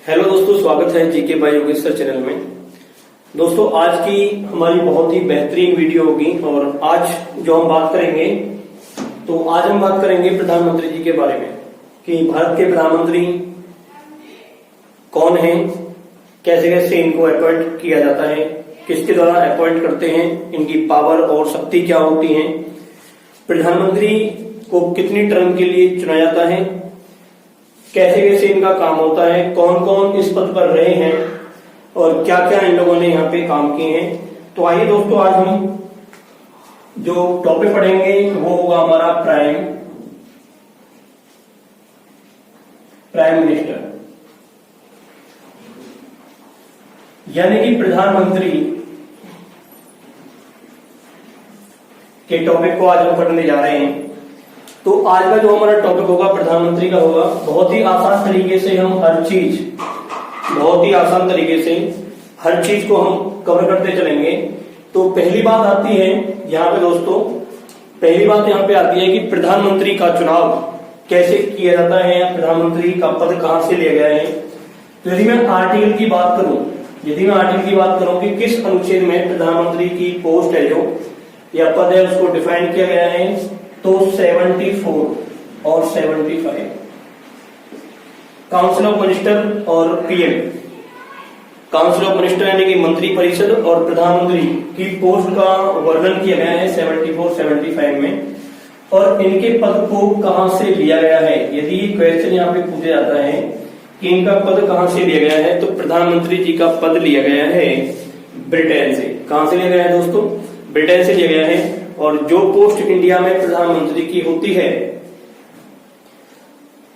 Hello दोस्तों, स्वागत है GK by Yogesh sir channel में। दोस्तों, आज की हमारी बहुत ही बेहतरीन वीडियो होगी और आज जो हम बात करेंगे तो आज हम बात करेंगे प्रधानमंत्री जी के बारे में कि भारत के प्रधानमंत्री कौन हैं, कैसे कैसे इनको अपॉइंट किया जाता है, किसके द्वारा अपॉइंट करते हैं, इनकी पावर और शक्ति क्या होती है, प्रधानमंत्री को कितनी टर्म के लिए चुना जाता है, कैसे कैसे इनका काम होता है, कौन कौन इस पद पर रहे हैं और क्या क्या इन लोगों ने यहाँ पे काम किए हैं। तो आइए दोस्तों, आज हम जो टॉपिक पढ़ेंगे वो होगा हमारा प्राइम मिनिस्टर, यानी कि प्रधानमंत्री के टॉपिक को आज हम पढ़ने जा रहे हैं। तो आज का जो हमारा टॉपिक होगा प्रधानमंत्री का होगा। बहुत ही आसान तरीके से हम बहुत ही आसान तरीके से हर चीज को हम कवर करते चलेंगे। तो पहली बात आती है यहाँ पे दोस्तों, पहली बात यहाँ पे आती है कि प्रधानमंत्री का चुनाव कैसे किया जाता है या प्रधानमंत्री का पद कहां से लिया गया है। तो यदि मैं आर्टिकल की बात करूं कि किस अनुच्छेद में प्रधानमंत्री की पोस्ट है जो या पद है उसको डिफाइन किया गया है, तो 74 और 75 काउंसिल ऑफ मिनिस्टर और पीएम। काउंसिल ऑफ मिनिस्टर यानी कि मंत्री परिषद और प्रधानमंत्री की पोस्ट का वर्णन किया गया है 74-75 में। और इनके पद को कहां से लिया गया है, यदि ये क्वेश्चन यहाँ पे पूछा जाता है कि इनका पद कहां से लिया गया है, तो प्रधानमंत्री जी का पद लिया गया है ब्रिटेन से। कहां से लिया गया है दोस्तों? ब्रिटेन से लिया गया है। और जो पोस्ट इंडिया में प्रधानमंत्री की होती है,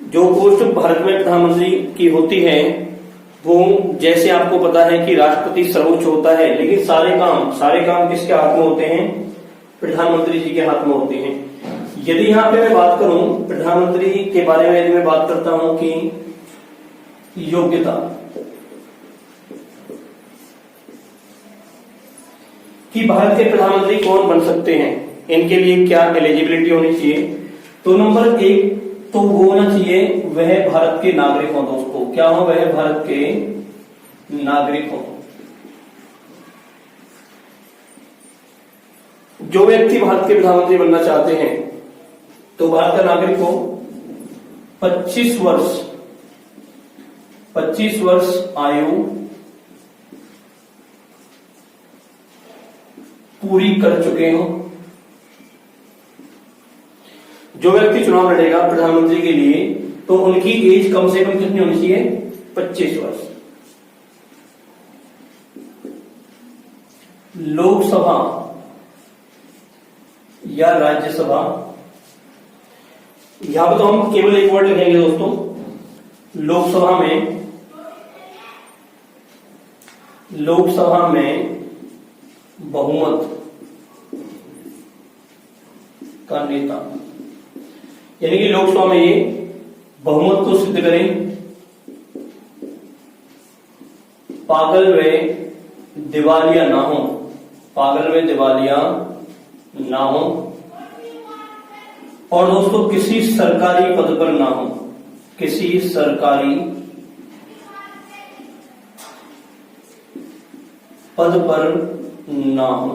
जो पोस्ट भारत में प्रधानमंत्री की होती है, वो जैसे आपको पता है कि राष्ट्रपति सर्वोच्च होता है, लेकिन सारे काम किसके हाथ में होते हैं? प्रधानमंत्री जी के हाथ में होते हैं। यदि यहाँ पे मैं बात करूं प्रधानमंत्री के बारे में, यदि मैं बात करता हूं कि योग्यता कि भारत के प्रधानमंत्री कौन बन सकते हैं, इनके लिए क्या एलिजिबिलिटी होनी चाहिए, तो नंबर 1 तो वो होना चाहिए वह भारत के नागरिक हो। दोस्तों, क्या हो? वह भारत के नागरिक हो। जो व्यक्ति भारत के प्रधानमंत्री बनना चाहते हैं तो भारत का नागरिक हो, 25 वर्ष आयु पूरी कर चुके हो। जो व्यक्ति चुनाव लड़ेगा प्रधानमंत्री के लिए तो उनकी एज कम से कम कितनी होनी चाहिए? 25 वर्ष। लोकसभा या राज्यसभा, यहां पर तो हम केवल एक वर्ड लिखेंगे दोस्तों। लोकसभा में बहुमत का नेता, यानी कि लोकसभा में ये बहुमत को सिद्ध करें, पागल व दिवालिया ना हो, और दोस्तों किसी सरकारी पद पर ना हो, किसी सरकारी पद पर ना हो।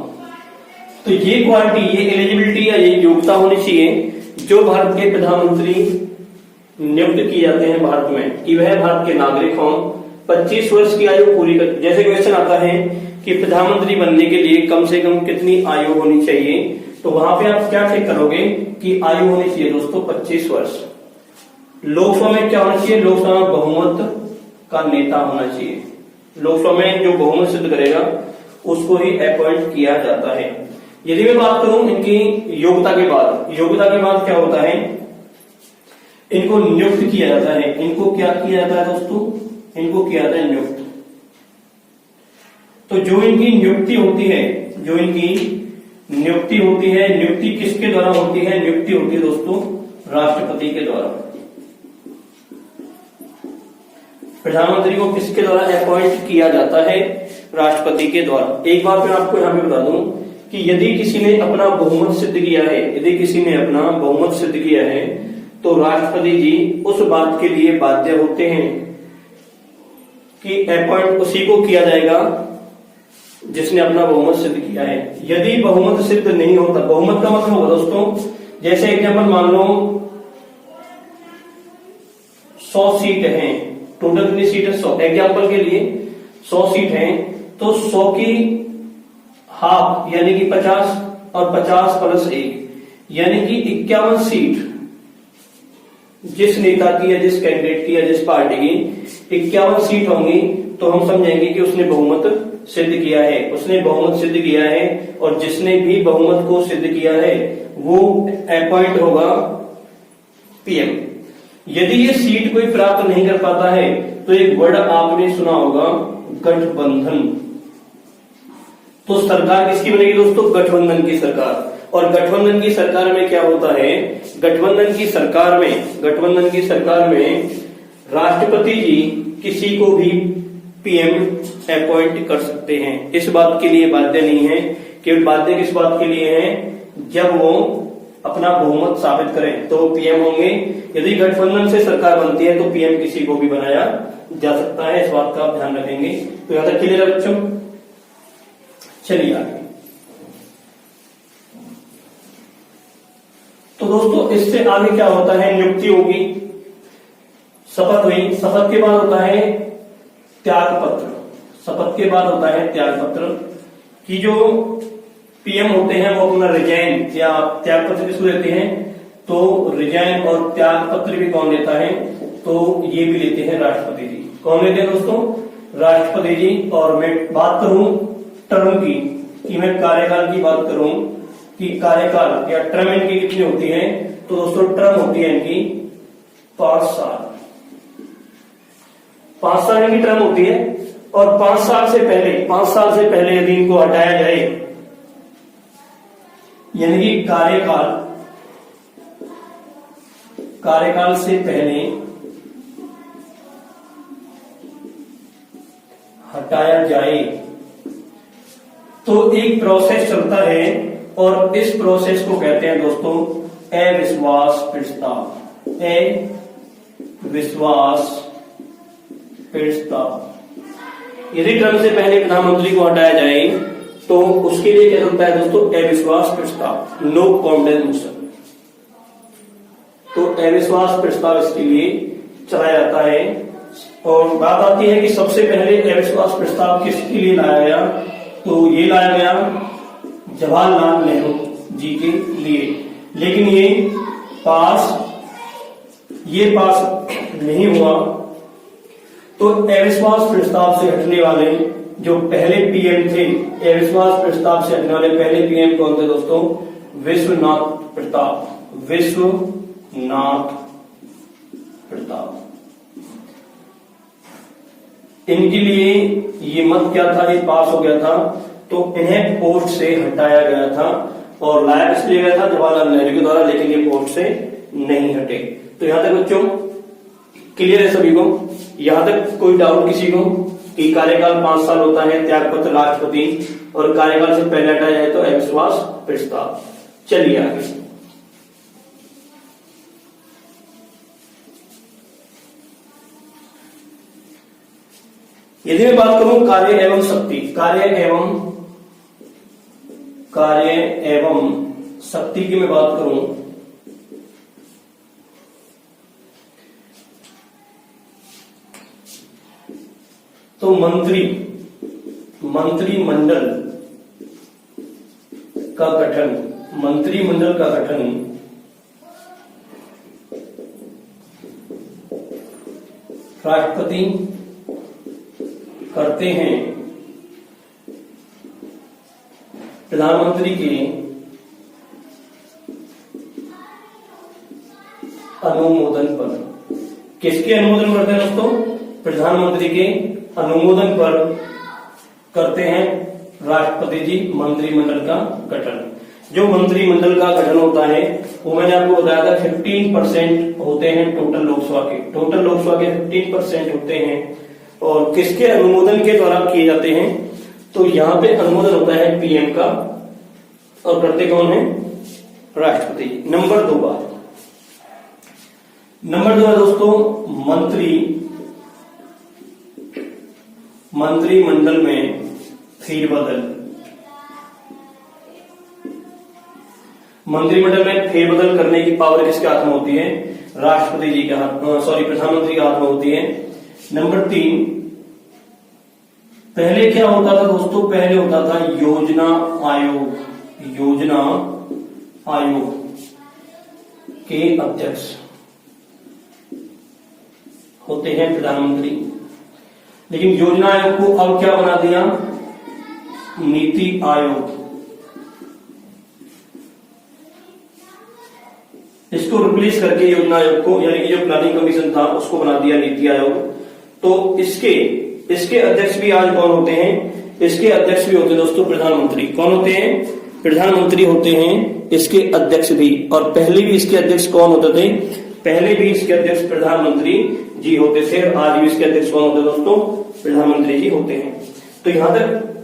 तो ये क्वालिटी, ये एलिजिबिलिटी या ये योग्यता होनी चाहिए जो भारत के प्रधानमंत्री नियुक्त किए जाते हैं भारत में, कि वह भारत के नागरिक हों, 25 वर्ष की आयु पूरी कर। जैसे क्वेश्चन आता है कि प्रधानमंत्री बनने के लिए कम से कम कितनी आयु होनी चाहिए, तो वहां पे आप क्या चेक करोगे कि आयु होनी चाहिए दोस्तों 25 वर्ष। लोकसभा में क्या होना चाहिए? लोकसभा में बहुमत का नेता होना चाहिए। लोकसभा में जो बहुमत सिद्ध करेगा उसको ही अपॉइंट किया जाता है। यदि मैं बात करूं इनकी योग्यता के बाद क्या होता है? इनको नियुक्त किया जाता है। इनको क्या किया जाता है दोस्तों? इनको किया जाता है नियुक्त। तो जो इनकी नियुक्ति होती है, नियुक्ति किसके द्वारा होती है? नियुक्ति होती है दोस्तों राष्ट्रपति के द्वारा। प्रधानमंत्री को किसके द्वारा अपॉइंट किया जाता है? राष्ट्रपति के द्वारा। एक बात मैं आपको यहां पे बता दूं कि यदि किसी ने अपना बहुमत सिद्ध किया है तो राष्ट्रपति जी उस बात के लिए बाध्य होते हैं कि अपॉइंट उसी को किया जाएगा जिसने अपना बहुमत सिद्ध किया है। यदि बहुमत सिद्ध नहीं होता, बहुमत का मतलब होगा दोस्तों, जैसे एग्जाम्पल मान लो 100 सीट हैं, टोटल कितनी सीट है 100, एग्जाम्पल के लिए 100 सीट हैं, तो 100 की हाफ यानी कि 50 और 50 प्लस 1 यानी कि 51 सीट जिस नेता की या जिस कैंडिडेट की या जिस पार्टी की 51 सीट होंगी, तो हम समझेंगे कि उसने बहुमत सिद्ध किया है, उसने बहुमत सिद्ध किया है। और जिसने भी बहुमत को सिद्ध किया है वो अपॉइंट होगा पीएम। यदि ये सीट कोई प्राप्त नहीं कर पाता है तो एक वर्ड आपने सुना होगा, गठबंधन। तो सरकार किसकी बनेगी दोस्तों? गठबंधन की सरकार। और गठबंधन की सरकार में क्या होता है? गठबंधन की सरकार में राष्ट्रपति जी किसी को भी पीएम अपॉइंट कर सकते हैं। इस बात के लिए बाध्य नहीं है। केवल बाध्य किस बात के लिए है? जब वो अपना बहुमत साबित करें तो पीएम होंगे। यदि गठबंधन से सरकार बनती है तो पीएम किसी को भी बनाया जा सकता है। इस बात का आप ध्यान रखेंगे। तो यहां तक क्लियर है बच्चों? चलिए आगे। तो दोस्तों इससे आगे क्या होता है? नियुक्ति होगी, शपथ हुई, शपथ के बाद होता है त्याग पत्र। शपथ के बाद होता है त्याग पत्र कि जो पीएम होते हैं वो अपना रिजाइन या त्याग पत्र किसको देते हैं? तो रिजाइन और त्याग पत्र भी कौन देता है? तो ये भी लेते हैं राष्ट्रपति जी। कौन लेते हैं दोस्तों? राष्ट्रपति जी। और मैं बात करूं टर्म की, कि मैं कार्यकाल की बात करूं कि कार्यकाल या टर्म इनकी कितनी होती है, तो दोस्तों टर्म होती है इनकी 5 साल। 5 साल इनकी टर्म होती है। और 5 साल से पहले यदि इनको हटाया जाए, यानी कि कार्यकाल से पहले हटाया जाए तो एक प्रोसेस चलता है और इस प्रोसेस को कहते हैं दोस्तों अविश्वास प्रस्ताव। अविश्वास प्रस्ताव। यदि टर्म से पहले प्रधानमंत्री को हटाया जाए तो उसके लिए क्या चलता है दोस्तों? अविश्वास प्रस्ताव, नो कॉन्फिडेंस मोशन। तो अविश्वास प्रस्ताव इसके लिए चलाया जाता है। और बात आती है कि सबसे पहले अविश्वास प्रस्ताव किसके लिए लाया गया? तो ये लाया गया जवाहरलाल नेहरू जी के लिए। लेकिन ये पास नहीं हुआ। तो अविश्वास प्रस्ताव से हटने वाले जो पहले पीएम थे, अविश्वास प्रस्ताव से हटने वाले पहले पीएम कौन थे दोस्तों? विश्वनाथ प्रताप। इनके लिए ये मत क्या था? ये पास हो गया था, तो इन्हें पोस्ट से हटाया गया था। और लाया किस लिए गया था? जवाहरलाल नेहरू के द्वारा। लेकिन ये पोस्ट से नहीं हटे। तो यहां तक बच्चों क्लियर है सभी को? यहां तक कोई डाउट किसी को कि कार्यकाल 5 साल होता है, त्यागपत्र राष्ट्रपति, और कार्यकाल से पहले हटाया जाए तो अविश्वास प्रस्ताव। चलिए आगे। यदि मैं बात करूं कार्य एवं शक्ति, कार्य एवं शक्ति की मैं बात करूं तो मंत्रिमंडल का गठन राष्ट्रपति करते हैं प्रधानमंत्री के अनुमोदन पर। किसके अनुमोदन करते हैं दोस्तों? प्रधानमंत्री के अनुमोदन पर करते हैं राष्ट्रपति जी मंत्रिमंडल का गठन। जो मंत्रिमंडल का गठन होता है वो मैंने आपको बताया था 15% होते हैं टोटल लोकसभा के 15% होते हैं। और किसके अनुमोदन के द्वारा किए जाते हैं? तो यहां पे अनुमोदन होता है पीएम का, और करते कौन है? राष्ट्रपति। नंबर 2 है दोस्तों मंत्रिमंडल में फेरबदल। मंत्रिमंडल में फेरबदल करने की पावर किसके हाथ में होती है? राष्ट्रपति जी के हाथ, प्रधानमंत्री के हाथ में होती है। नंबर 3, पहले क्या होता था दोस्तों? पहले होता था योजना आयोग। योजना आयोग के अध्यक्ष होते हैं प्रधानमंत्री, लेकिन योजना आयोग को अब क्या बना दिया? नीति आयोग। इसको रिप्लेस करके योजना आयोग को, यानी कि जो प्लानिंग कमीशन था उसको बना दिया नीति आयोग। तो इसके अध्यक्ष भी आज कौन होते हैं? इसके अध्यक्ष भी होते हैं दोस्तों प्रधानमंत्री। कौन होते हैं? प्रधानमंत्री होते हैं इसके अध्यक्ष भी। और पहले भी इसके अध्यक्ष कौन होते थे? पहले भी इसके अध्यक्ष प्रधानमंत्री जी होते थे, आज भी इसके अध्यक्ष कौन होते हैं दोस्तों? प्रधानमंत्री जी होते हैं। तो यहां तक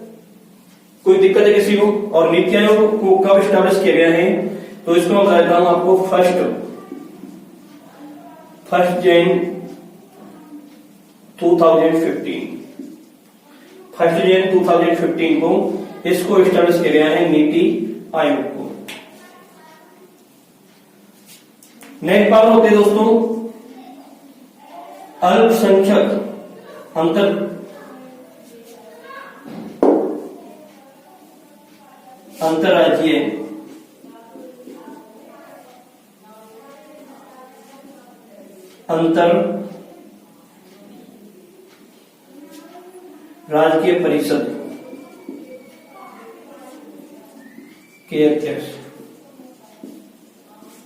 कोई दिक्कत है किसी को? और नीति आयोग को कब स्टैब्लिश किया गया है? तो इसको मैं बता देता हूं आपको। फर्स्ट जैन 2015, 1 जनवरी 2015 को इसको स्टैब्लिश किया गया है, नीति आयोग को। नेक्स्ट पावर होते हैं दोस्तों अल्पसंख्यक अंतरराज्यीय राजकीय परिषद के अध्यक्ष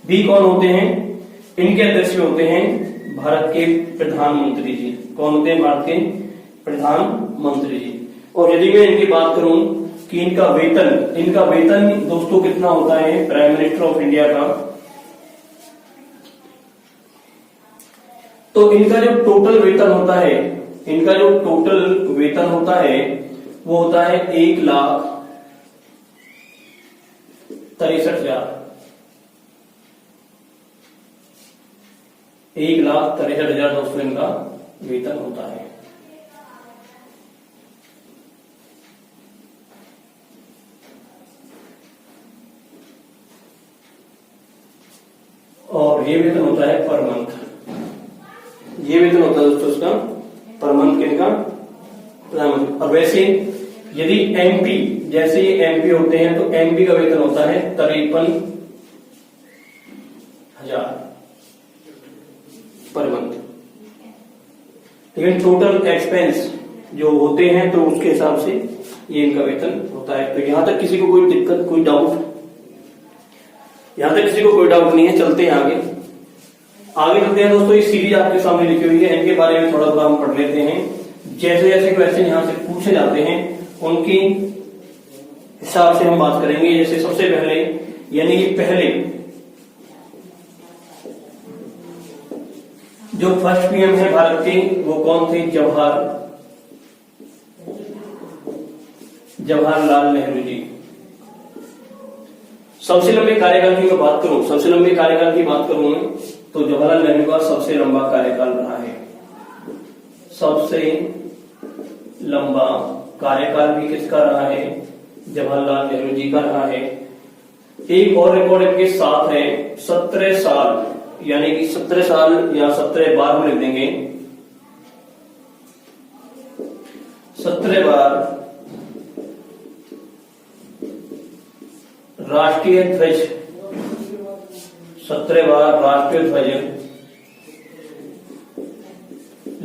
भी कौन होते हैं? इनके अध्यक्ष भी होते हैं भारत के प्रधानमंत्री जी। कौन होते हैं? भारत के प्रधानमंत्री जी। और यदि मैं इनकी बात करूं कि इनका वेतन दोस्तों कितना होता है प्राइम मिनिस्टर ऑफ इंडिया का, तो इनका जो टोटल वेतन होता है वो होता है 1,63,000। 1,63,000 दोस्तों इनका वेतन होता है। और ये वेतन होता है पर मंथ। ये वेतन होता है दोस्तों इसका पर मंथ किनका? प्रधानमंत्री। और वैसे यदि एमपी, जैसे ये एमपी होते हैं तो एमपी का वेतन होता है 53,000 पर मंथ। लेकिन टोटल एक्सपेंस जो होते हैं तो उसके हिसाब से ये इनका वेतन होता है। तो यहां तक किसी को कोई दिक्कत, कोई डाउट? यहां तक किसी को कोई डाउट नहीं है। चलते हैं आगे चलते हैं दोस्तों। ये सीरीज आपके सामने लिखी हुई है, इनके बारे में थोड़ा थोड़ा हम पढ़ लेते हैं। जैसे जैसे क्वेश्चन यहां से पूछे जाते हैं उनके हिसाब से हम बात करेंगे। जैसे सबसे पहले, यानी कि पहले जो फर्स्ट पीएम है भारत के, वो कौन थे? जवाहरलाल नेहरू जी। सबसे लंबे कार्यकाल की मैं बात करूं, मैं तो जवाहरलाल नेहरू का सबसे लंबा कार्यकाल रहा है। सबसे लंबा कार्यकाल भी किसका रहा है? जवाहरलाल नेहरू जी का रहा है। एक और रिकॉर्ड इनके साथ है 17 साल, यानी कि 17 साल या 17 बार हम लिख देंगे। 17 बार राष्ट्रीय ध्वज, 17 बार राष्ट्रीय ध्वज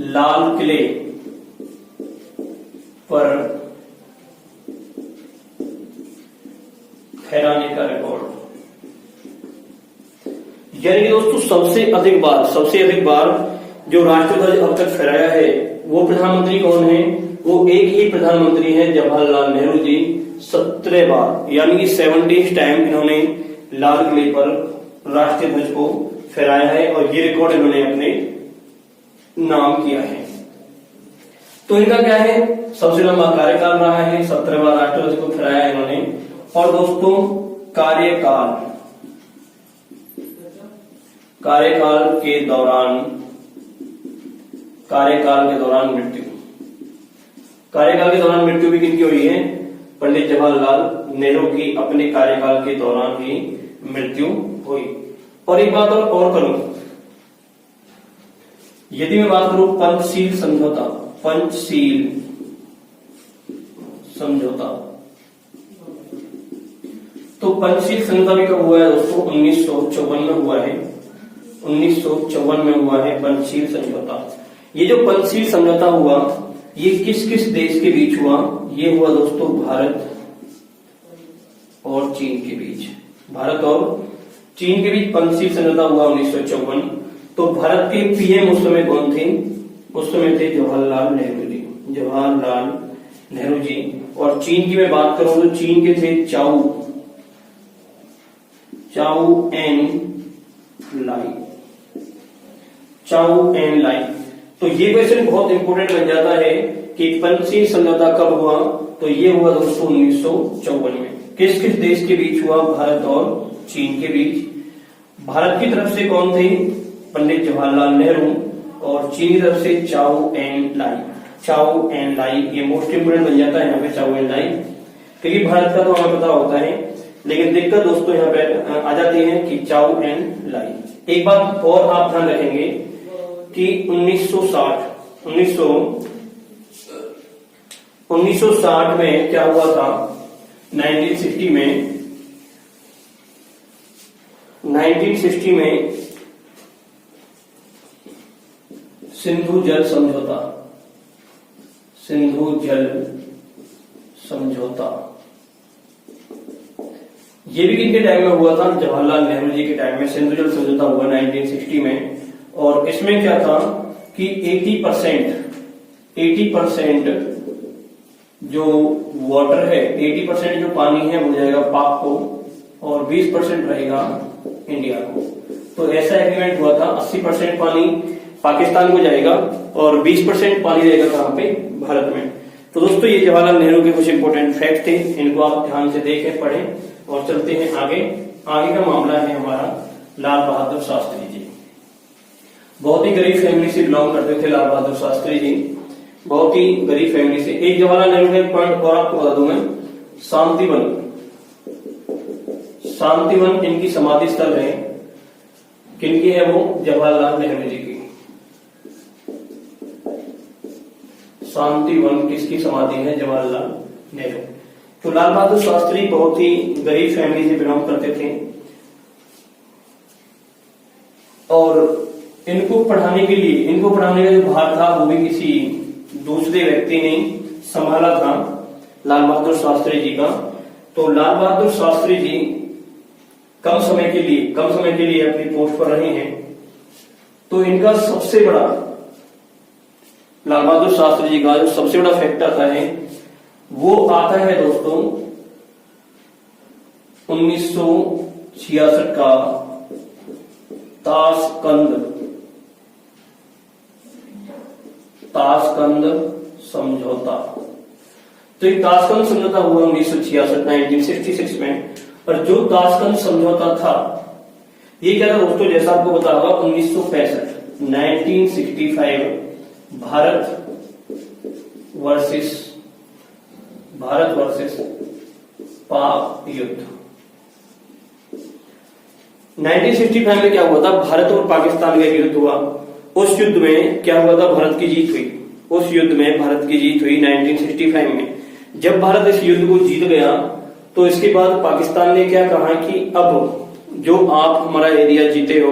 लाल किले पर फहराने का रिकॉर्ड। यानी कि दोस्तों सबसे अधिक बार जो राष्ट्रीय ध्वज अब तक फहराया है वो प्रधानमंत्री कौन है? वो एक ही प्रधानमंत्री हैं, जवाहरलाल नेहरू जी। 17 बार, यानी कि 70 टाइम इन्होंने लाल किले पर राष्ट्रीय ध्वज को फहराया है और ये रिकॉर्ड इन्होंने अपने नाम किया है। तो इनका क्या है? सबसे लंबा कार्यकाल रहा है, 17 बार राष्ट्रीय ध्वज को फहराया है इन्होंने। और दोस्तों कार्यकाल के दौरान मृत्यु। कार्यकाल के दौरान मृत्यु भी किनकी हुई है? पंडित जवाहरलाल नेहरू की अपने कार्यकाल के दौरान ही मृत्यु हुई। और एक बात और करूं, यदि मैं बात करूं पंचशील समझौता, पंचशील समझौता, तो पंचशील समझौता भी कब हुआ है दोस्तों? 1954 में हुआ है। 1954 में हुआ है पंचशील समझौता। ये जो पंचशील समझौता हुआ, ये किस किस देश के बीच हुआ? ये हुआ दोस्तों भारत और चीन के बीच। भारत और चीन के बीच पंचशील समझौता हुआ 1954। तो भारत के पीएम उस समय कौन थे? उस समय थे जवाहरलाल नेहरू जी, जवाहरलाल नेहरू जी। और चीन की मैं बात करूं तो चीन के थे चाउ एन लाई, चाउ एन लाई। तो ये क्वेश्चन बहुत इंपोर्टेंट बन जाता है कि पंचशील समझौता कब हुआ? तो ये हुआ दोस्तों 1954 में। किस किस देश के बीच हुआ? भारत और चीन के बीच। भारत की तरफ से कौन थे? पंडित जवाहरलाल नेहरू। और चीन की तरफ से चाउ एन लाई, चाउ एन लाई। ये मोस्ट इंपोर्टेंट बन जाता है यहाँ पे चाउ एन लाई, क्योंकि भारत का तो हमें पता होता है, लेकिन दिक्कत दोस्तों यहाँ पे आ जाती है कि चाउ एन लाई। एक बात और आप ध्यान रखेंगे कि 1960 में क्या हुआ था? 1960 में सिंधु जल समझौता, सिंधु जल समझौता, ये भी किनके टाइम में हुआ था? जवाहरलाल नेहरू जी के टाइम में सिंधु जल समझौता हुआ 1960 में। और इसमें क्या था कि 80% जो वाटर है, 80% जो पानी है वो जाएगा पाक को और 20% रहेगा इंडिया को। तो ऐसा एग्रीमेंट हुआ था। 80% पानी पाकिस्तान को जाएगा और 20% पानी रहेगा कहां पे? भारत में। तो दोस्तों ये जवाहरलाल नेहरू के कुछ इंपोर्टेंट फैक्ट थे, इनको आप ध्यान से देखें, पढ़ें। और चलते हैं आगे। आगे का मामला है हमारा लाल बहादुर शास्त्री जी। बहुत ही गरीब फैमिली से बिलोंग करते थे लाल बहादुर शास्त्री जी, बहुत ही गरीब फैमिली से। एक जवाहरलाल नेहरू का एक पॉइंट और आपको बता दूं मैं, शांतिवन इनकी समाधि स्थल है। किनकी है वो? जवाहरलाल नेहरू जी की। शांतिवन किसकी समाधि है? जवाहरलाल नेहरू। तो लाल बहादुर शास्त्री बहुत ही गरीब फैमिली से बिलोंग करते थे और इनको पढ़ाने का जो भार था वो भी किसी दूसरे व्यक्ति ने संभाला था, लाल बहादुर शास्त्री जी का। तो लाल बहादुर शास्त्री जी कम समय के लिए अपनी पोस्ट पर रहे हैं। तो इनका सबसे बड़ा, लाल बहादुर शास्त्री जी का जो सबसे बड़ा फैक्ट आता है वो आता है दोस्तों 1966 का ताशकंद समझौता। तो ये ताशकंद समझौता हुआ 1966 में। और जो ताशकंद समझौता था ये क्या था दोस्तों? जैसा आपको पता होगा 1965 भारत वर्सेस पाक युद्ध। 1965 में क्या हुआ था? भारत और पाकिस्तान का युद्ध हुआ। उस युद्ध में क्या हुआ था? भारत की जीत हुई। 1965 में। जब भारत इस युद्ध को जीत गया तो इसके बाद पाकिस्तान ने क्या कहा कि अब जो आप हमारा एरिया जीते हो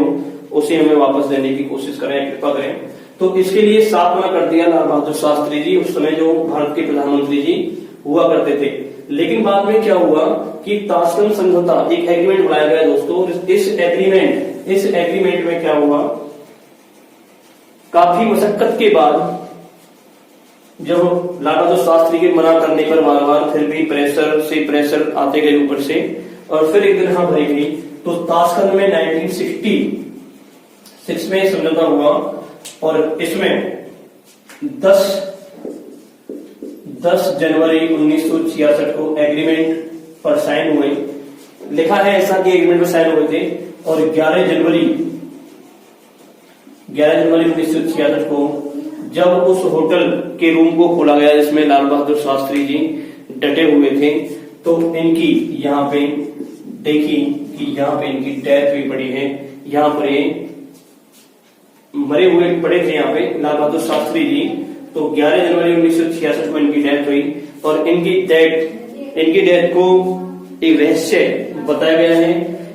उसे हमें वापस देने की कोशिश करें, कृपा करें। तो इसके लिए साफ मना कर दिया लाल बहादुर शास्त्री जी, उस समय जो भारत के प्रधानमंत्री जी हुआ करते थे। लेकिन बाद में क्या हुआ कि ताशकंद समझौता एक एग्रीमेंट बनाया गया दोस्तों। इस एग्रीमेंट में क्या हुआ? काफी मशक्कत के बाद जब लाल बहादुर शास्त्री के मना करने पर बार फिर भी प्रेशर आते गए ऊपर से, और फिर एक दिन हाँ भरी गई। तो ताशकंद में 1966 में समझौता हुआ और इसमें 10 जनवरी 1966 को एग्रीमेंट पर साइन हुए। लिखा है ऐसा कि एग्रीमेंट पर साइन हुए थे और 11 जनवरी 1966 को जब उस होटल के रूम को खोला गया जिसमें लाल बहादुर शास्त्री जी डटे हुए थे, तो इनकी यहाँ पे देखी कि यहाँ पे इनकी डेथ हुई पड़ी है। यहाँ पर ये मरे हुए पड़े थे यहाँ पे लाल बहादुर शास्त्री जी। तो 11 जनवरी 1966 में इनकी डेथ हुई और इनकी डेथ को एक रहस्य बताया गया है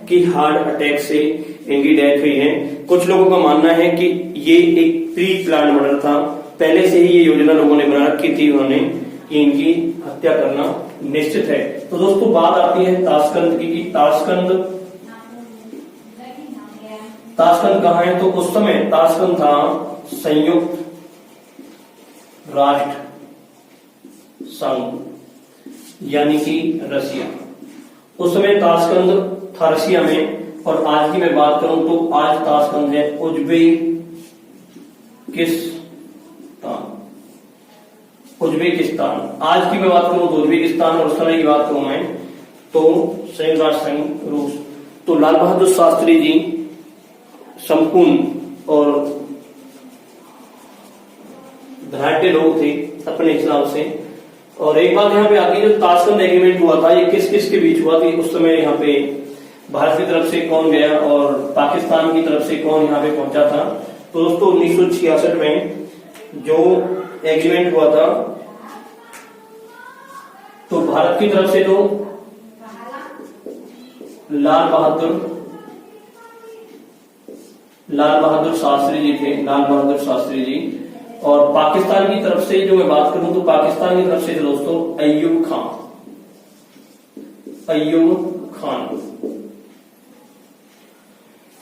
कि हार्ट अटैक से इनकी डेथ हुई है। कुछ लोगों का मानना है कि ये एक प्री प्लान मर्डर था, पहले से ही ये योजना लोगों ने बना रखी थी उन्होंने कि इनकी हत्या करना निश्चित है। तो दोस्तों बात आती है ताशकंद की, ताशकंद कहाँ है? तो उस समय ताशकंद था संयुक्त राष्ट्र संघ यानी कि रसिया। उस समय ताशकंद था रसिया में। और आज की मैं बात करूं तो आज ताशकंद है उज्बेकिस्तान। आज की मैं बात करूं तो उज्बेकिस्तान, और उस समय की बात करूं मैं तो संयुक्त राष्ट्र संघ रूस। तो लाल बहादुर शास्त्री जी संपूर्ण और धनाढ्य लोग थे अपने हिसाब से। और एक बात यहाँ पे आती है, जो ताशकंद एग्रीमेंट हुआ था ये किस किस के बीच हुआ था? उस समय यहाँ पे भारत की तरफ से कौन गया और पाकिस्तान की तरफ से कौन यहाँ पे पहुंचा था? तो दोस्तों 1966 में जो एग्रीमेंट हुआ था, तो भारत की तरफ से तो लाल बहादुर शास्त्री जी थे, लाल बहादुर शास्त्री जी। और पाकिस्तान की तरफ से जो मैं बात करूं तो पाकिस्तान की तरफ से थे दोस्तों अय्यूब खान।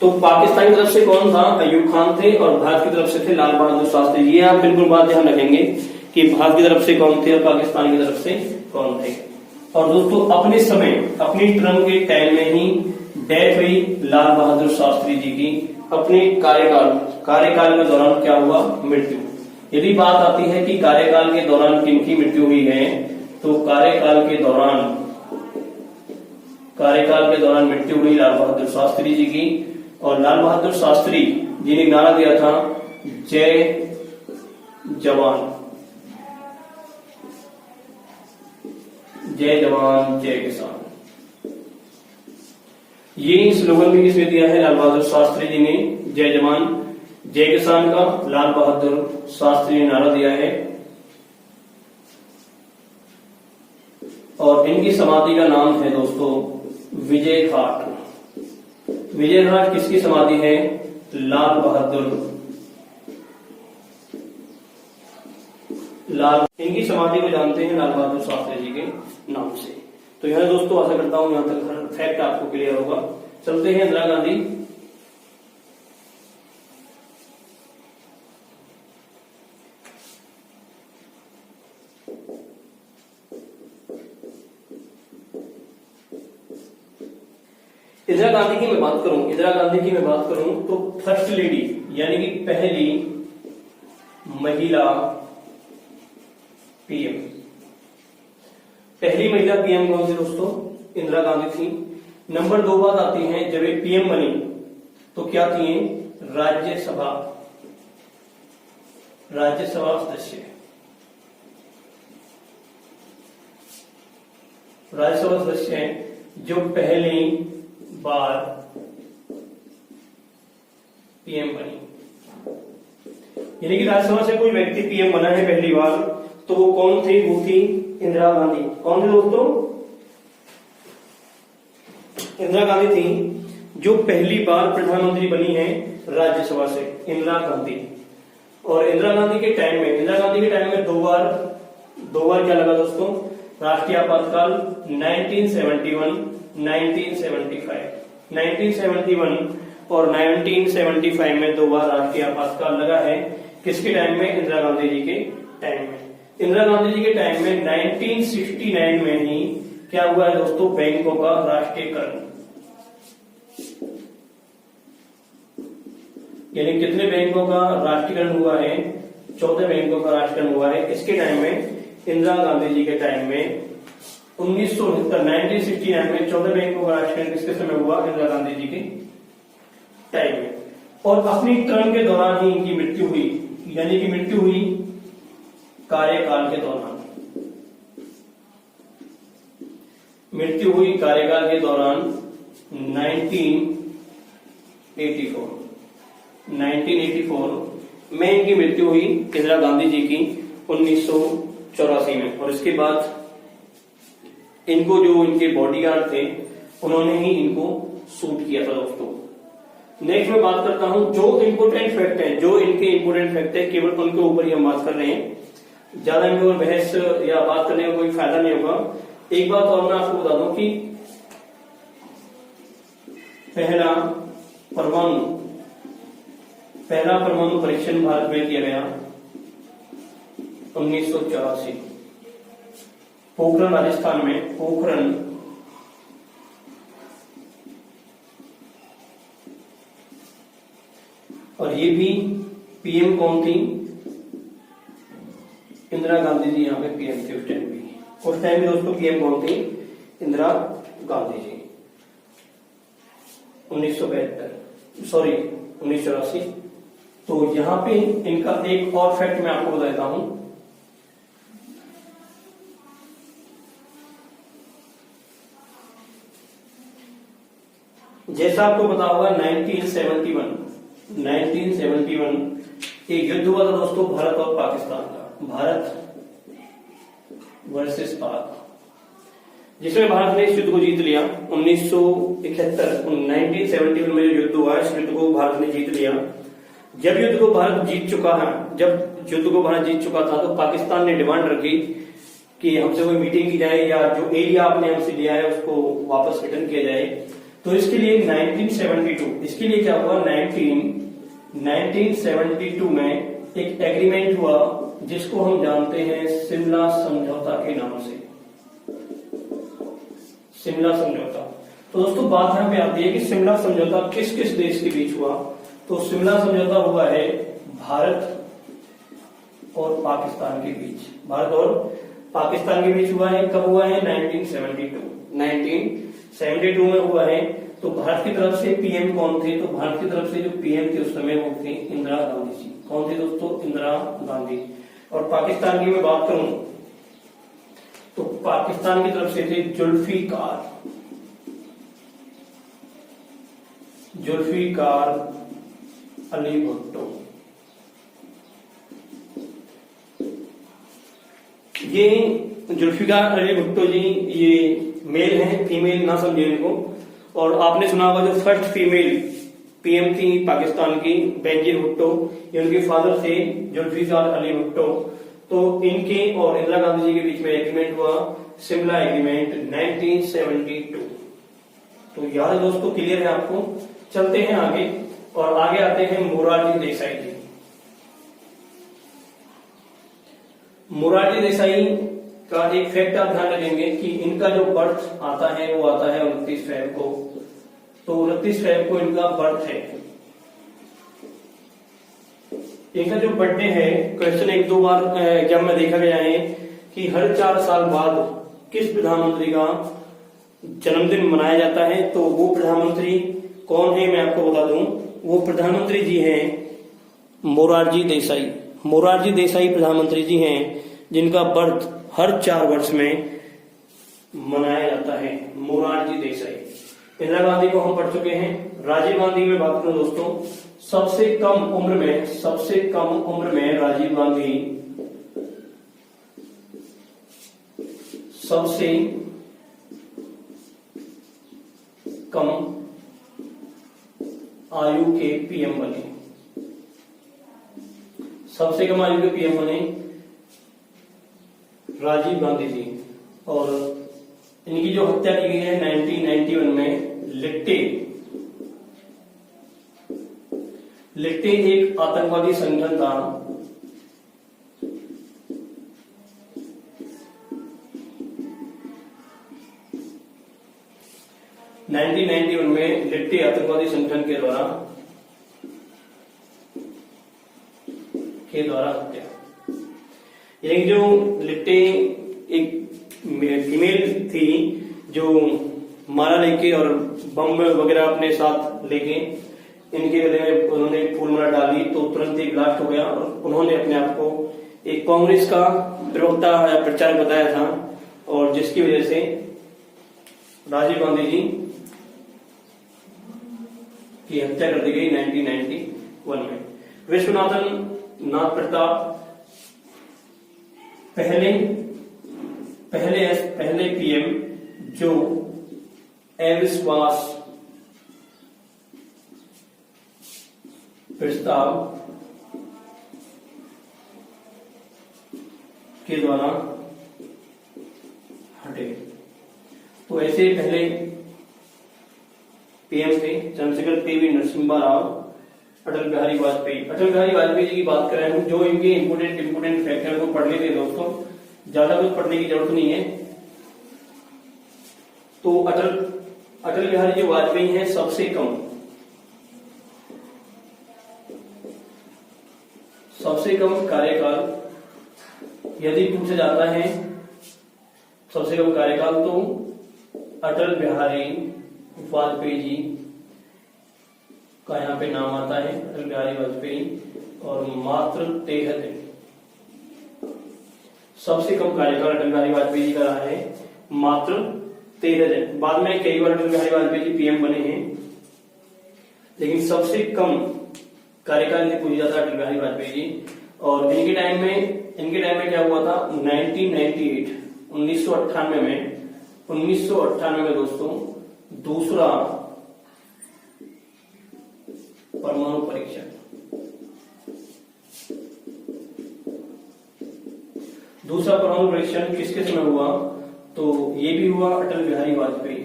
तो पाकिस्तान की तरफ से कौन था? अय्यूब खान थे। और भारत की तरफ से थे लाल बहादुर शास्त्री। ये आप बिल्कुल बात ध्यान रखेंगे कि भारत की तरफ से कौन थे और पाकिस्तान की तरफ से कौन थे। और दोस्तों अपने अपनी टर्म के टाइम में ही डेथ हुई लाल बहादुर शास्त्री जी की। अपने कार्यकाल के दौरान क्या हुआ? मृत्यु। यदि बात आती है कि कार्यकाल के दौरान किनकी मृत्यु हुई है, तो कार्यकाल के दौरान मृत्यु हुई लाल बहादुर शास्त्री जी की। और लाल बहादुर शास्त्री जी ने नारा दिया था जय जवान जय किसान। ये स्लोगन भी किसने दिया है? लाल बहादुर शास्त्री जी ने। जय जवान जय किसान का लाल बहादुर शास्त्री ने नारा दिया है। और इनकी समाधि का नाम है दोस्तों विजय घाट। विजय घाट किसकी समाधि है? लाल इनकी समाधि को जानते हैं लाल बहादुर शास्त्री जी के नाम से। तो यह दोस्तों आशा करता हूं यहां तक हर फैक्ट आपको क्लियर होगा। चलते हैं इंदिरा गांधी। इंदिरा गांधी की मैं बात करूं तो फर्स्ट लेडी यानी कि पहली महिला पीएम। पहली महिला पीएम कौन सी दोस्तों? इंदिरा गांधी थी। नंबर 2 बात आती है, जब ये पीएम बनी तो क्या थी? राज्यसभा सदस्य। राज्यसभा सदस्य हैं जो पहली बार पीएम बनी। यानी कि राज्यसभा से कोई व्यक्ति पीएम बना है पहली बार, तो वो कौन थे? वो थी इंदिरा गांधी। कौन थे दोस्तों? इंदिरा गांधी थी जो पहली बार प्रधानमंत्री बनी है राज्यसभा से, इंदिरा गांधी। और इंदिरा गांधी के टाइम में दो बार क्या लगा दोस्तों? राष्ट्रीय आपातकाल 1971, 1971 और 1975 में 2 बार राष्ट्रीय आपातकाल लगा है। किसके टाइम में? इंदिरा गांधी जी के टाइम में। इंदिरा गांधी जी के टाइम में 1969 में ही क्या हुआ है दोस्तों? बैंकों का राष्ट्रीयकरण। यानी कितने बैंकों का राष्ट्रीयकरण हुआ है? 14 बैंकों का राष्ट्रीयकरण हुआ है। किसके टाइम में? इंदिरा गांधी जी के टाइम में। 1969 में 14 बैंकों का राष्ट्रीयकरण किसके समय हुआ? इंदिरा गांधी जी के टाइम में। और अपनी टर्म के दौरान ही इनकी मृत्यु हुई यानी कि मृत्यु हुई कार्यकाल के दौरान, मृत्यु हुई कार्यकाल के दौरान 1984 में इनकी मृत्यु हुई इंदिरा गांधी जी की 1984 में। और इसके बाद इनको जो इनके बॉडीगार्ड थे उन्होंने ही इनको शूट किया था दोस्तों। नेक्स्ट मैं बात करता हूं जो इंपोर्टेंट फैक्ट है, जो इनके इंपोर्टेंट फैक्ट है केवल उनके ऊपर ही हम बात कर रहे हैं, ज्यादा इनके ऊपर बहस या बात करने का कोई फायदा नहीं होगा। एक बात और मैं आपको बता दूं कि पहला परमाणु परीक्षण भारत में किया गया 1984 पोखरण राजस्थान में, पोखरण और ये भी पीएम कौन थी? इंदिरा गांधी जी यहाँ पे पीएम थी उस टाइम भी दोस्तों पीएम कौन थी? इंदिरा गांधी जी। 1984। तो यहाँ पे इनका एक और फैक्ट मैं आपको बता देता हूं। जैसा आपको पता होगा 1971 एक युद्ध हुआ था दोस्तों भारत और पाकिस्तान का, भारत वर्सेस पाक, जिसमें भारत ने इस युद्ध को जीत लिया। 1971 में युद्ध हुआ, इस युद्ध को भारत ने जीत लिया। जब युद्ध को भारत जीत चुका था तो पाकिस्तान ने डिमांड रखी कि हमसे कोई मीटिंग की जाए या जो एरिया आपने हमसे लिया है उसको वापस रिटर्न किया जाए। तो इसके लिए 1972 इसके लिए क्या हुआ? 1972 में एक एग्रीमेंट हुआ जिसको हम जानते हैं शिमला समझौता के नाम से, शिमला समझौता। तो दोस्तों बात यहां पे आती है कि शिमला समझौता किस किस देश के बीच हुआ? तो शिमला समझौता हुआ है भारत और पाकिस्तान के बीच, भारत और पाकिस्तान के बीच हुआ है। कब हुआ है? 1972 में हुआ है। तो भारत की तरफ से पीएम कौन थे? तो भारत की तरफ से जो पीएम थे उस समय वो थे इंदिरा गांधी जी। कौन थे दोस्तों? इंदिरा गांधी। और पाकिस्तान की मैं बात करूं तो पाकिस्तान की तरफ से थे जुल्फिकार अली भुट्टो। ये जुल्फिकार अली भुट्टो जी ये मेल हैं, फीमेल ना समझे इनको। और आपने सुना होगा जो फर्स्ट फीमेल पीएम थी पाकिस्तान की, बेनजीर भुट्टो, ये उनके फादर थे जुल्फिकार अली भुट्टो। तो इनके और इंदिरा गांधी जी के बीच में एग्रीमेंट हुआ, शिमला एग्रीमेंट 1972। तो याद है दोस्तों, क्लियर है आपको? चलते हैं आगे और आगे आते हैं मोरारजी देसाई जी। मोरारजी देसाई का एक फैक्ट आप ध्यान रखेंगे कि इनका जो बर्थ आता है वो आता है 29 फरवरी को। तो 29 फरवरी को इनका बर्थ है। इनका जो बर्थडे है, क्वेश्चन 1-2 बार एग्जाम में देखा गया है कि हर 4 साल बाद किस प्रधानमंत्री का जन्मदिन मनाया जाता है। तो वो प्रधानमंत्री कौन है मैं आपको बता दूं, वो प्रधानमंत्री जी हैं मोरारजी देसाई। मोरारजी देसाई प्रधानमंत्री जी हैं जिनका बर्थ हर 4 वर्ष में मनाया जाता है, मोरारजी देसाई। इंदिरा गांधी को हम पढ़ चुके हैं। राजीव गांधी में बात करूं दोस्तों, सबसे कम उम्र में राजीव गांधी सबसे कम आयु के पीएम बने, सबसे कम आयु के पीएम बने राजीव गांधी जी। और इनकी जो हत्या की गई है 1991 में लिट्टे एक आतंकवादी संगठन था। में लिट्टे आतंकवादी संगठन के द्वारा हत्या। एक जो लिट्टे एक फीमेल थी जो माला लेके और बम वगैरह अपने साथ लेके इनके गले में उन्होंने फूल माला डाली तो तुरंत ही ब्लास्ट हो गया और उन्होंने अपने आप को एक कांग्रेस का प्रवक्ता या प्रचारक बताया था, और जिसकी वजह से राजीव गांधी जी की हत्या कर दी गई 1991 में। विश्वनाथन नाथ प्रताप पहले पीएम जो अविश्वास प्रस्ताव के द्वारा हटे। तो ऐसे पहले पीएम थे चंद्रशेखर पीवी नरसिम्हा राव, अटल बिहारी वाजपेयी। अटल बिहारी वाजपेयी जी की बात कर रहे हैं, जो इनके इंपोर्टेंट फैक्टर को पढ़ लेते दोस्तों, ज्यादा कुछ पढ़ने की जरूरत नहीं है। तो अटल बिहारी जो वाजपेयी हैं सबसे कम कार्यकाल यदि पूछा जाता है, सबसे कम कार्यकाल तो अटल बिहारी वाजपेयी जी का यहाँ पे नाम आता है, अटल बिहारी वाजपेयी, और मात्र 13 दिन। सबसे कम कार्यकाल अटल बिहारी वाजपेयी जी का रहा है, मात्र 13 दिन। बाद में कई बार अटल बिहारी वाजपेयी जी पीएम बने हैं, लेकिन सबसे कम कार्यकाल से पूछा जाता है अटल बिहारी वाजपेयी जी। और इनके टाइम में क्या हुआ था, 1998 1998 में दोस्तों दूसरा परमाणु परीक्षण, किसके समय हुआ, तो ये भी हुआ अटल बिहारी वाजपेयी।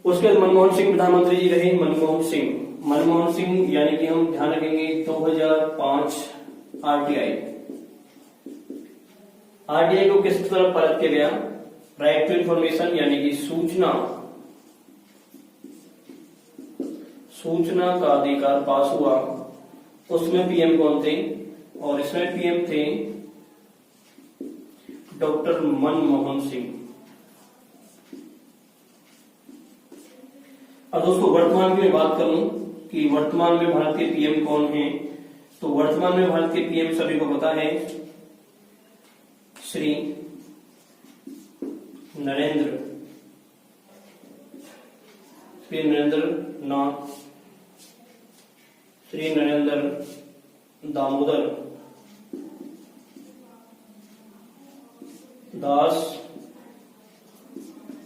उसके बाद मनमोहन सिंह प्रधानमंत्री जी रहे। मनमोहन सिंह यानी कि हम ध्यान रखेंगे 2005 आरटीआई को किस तरह पारित किया गया, राइट टू इंफॉर्मेशन यानी कि सूचना का अधिकार पास हुआ। उसमें पीएम कौन थे, और इसमें पीएम थे डॉक्टर मनमोहन सिंह। अब दोस्तों वर्तमान की मैं बात करूं कि वर्तमान में भारत के पीएम कौन हैं, तो वर्तमान में भारत के पीएम सभी को पता है, श्री नरेंद्र दामोदर दास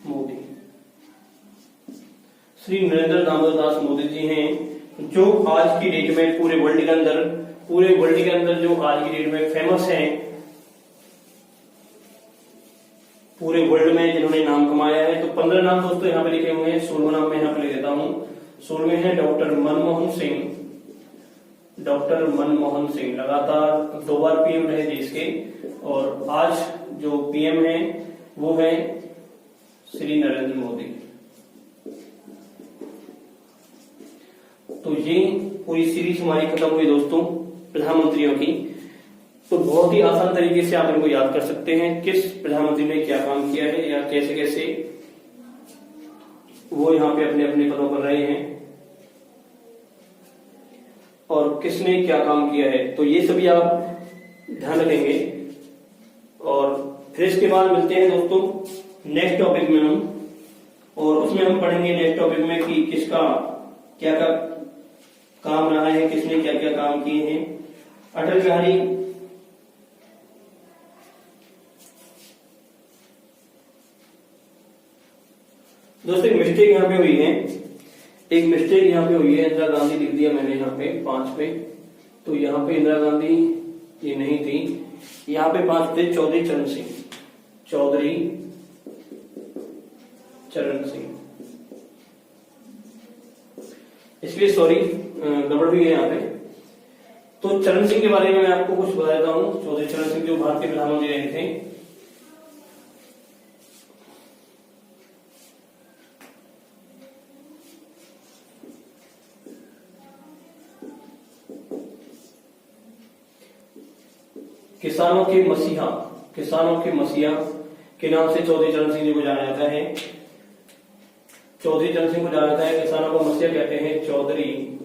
मोदी। श्री नरेंद्र दामोदर दास मोदी जी हैं, जो आज की डेट में पूरे वर्ल्ड के अंदर जो आज की डेट में फेमस हैं, पूरे वर्ल्ड में जिन्होंने नाम कमाया है। तो 15 नाम दोस्तों यहाँ पे लिखे हुए हैं, 16 नाम मैं यहाँ पे लिख देता हूँ। 16वें हैं डॉक्टर मनमोहन सिंह, लगातार 2 बार पीएम रहे देश के, और आज जो पीएम है वो है श्री नरेंद्र मोदी। तो ये पूरी सीरीज हमारी खत्म हुई दोस्तों प्रधानमंत्रियों की। तो बहुत ही आसान तरीके से आप इनको याद कर सकते हैं, किस प्रधानमंत्री ने क्या काम किया है, या कैसे कैसे वो यहाँ पे अपने अपने पदों पर रहे हैं, और किसने क्या काम किया है। तो ये सभी आप ध्यान रखेंगे। और फिर इसके बाद मिलते हैं दोस्तों नेक्स्ट टॉपिक में हम, और उसमें हम पढ़ेंगे नेक्स्ट टॉपिक में कि किसका क्या क्या काम रहा है, किसने क्या क्या काम किए हैं। अटल बिहारी दोस्तों एक मिस्टेक यहाँ पे हुई है, इंदिरा गांधी लिख दिया मैंने यहाँ पे 5 पे, तो यहाँ पे इंदिरा गांधी ये नहीं थी, यहाँ पे 5 थे चौधरी चरण सिंह, इसलिए सॉरी गड़बड़ हुई है यहाँ पे। तो चरण सिंह के बारे में मैं आपको कुछ बता देता हूँ। चौधरी चरण सिंह जो भारत के प्रधानमंत्री रहे थे, किसानों के मसीहा के नाम से चौधरी चरण सिंह जी को जाना जाता है। चौधरी चरण सिंह को जाना जाता है, किसानों को मसीहा कहते हैं चौधरी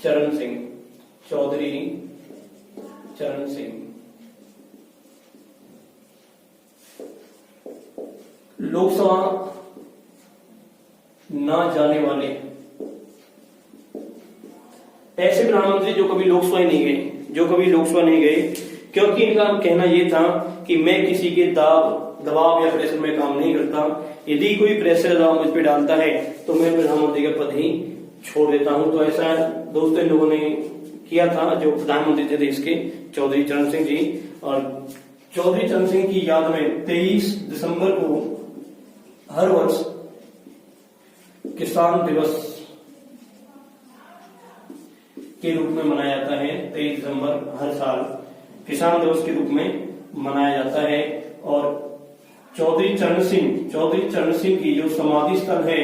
चरण सिंह, चौधरी चरण सिंह। लोकसभा ना जाने वाले ऐसे प्रधानमंत्री जो कभी लोकसभा नहीं गए, क्योंकि इनका कहना यह था कि मैं किसी के दबाव या प्रेशर में काम नहीं करता। यदि कोई प्रेशर दबाव मुझ पे डालता है तो मैं प्रधानमंत्री का पद ही छोड़ देता हूं। तो ऐसा दोस्तों इन लोगों ने किया था जो प्रधानमंत्री थे देश के, चौधरी चरण सिंह जी। और चौधरी चरण सिंह की याद में 23 दिसंबर को हर वर्ष किसान दिवस के रूप में मनाया जाता है। 23 दिसंबर हर साल किसान दिवस के रूप में मनाया जाता है। और चौधरी चरण सिंह की जो समाधि स्थल है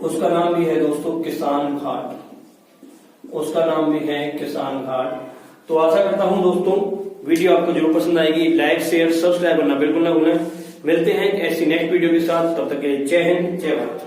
उसका नाम भी है दोस्तों किसान घाट, उसका नाम भी है किसान घाट। तो आशा करता हूं दोस्तों वीडियो आपको जरूर पसंद आएगी। लाइक शेयर सब्सक्राइब करना बिल्कुल ना भूलें। मिलते हैं ऐसी नेक्स्ट वीडियो के साथ, तब तक के लिए जय हिंद जय भारत।